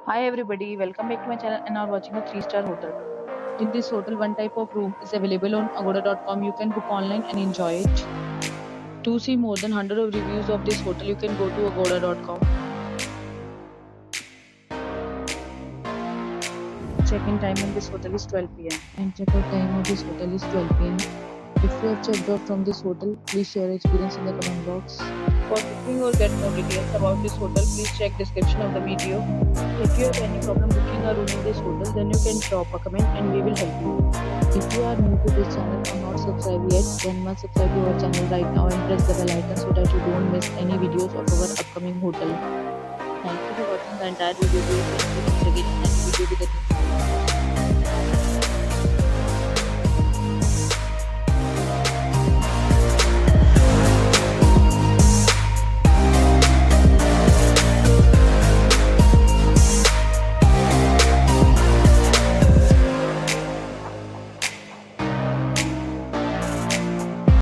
Hi everybody, welcome back to my channel and are watching a 3-star hotel. In this hotel, one type of room is available on agoda.com. You can book online and enjoy it. To see more than 100 of reviews of this hotel, you can go to agoda.com. Check-in time in this hotel is 12 p.m. and check-out time of this hotel is 12 p.m. If you have checked out from this hotel, please share your experience in the comment box. For booking or get more details about this hotel, please check description of the video. If you have any problem booking a room in this hotel, then you can drop a comment and we will help you. If you are new to this channel or not subscribed yet, then must subscribe to our channel right now and press the bell icon so that you don't miss any videos of our upcoming hotel. Thank you for watching the entire video. We will meet again in the next video with a new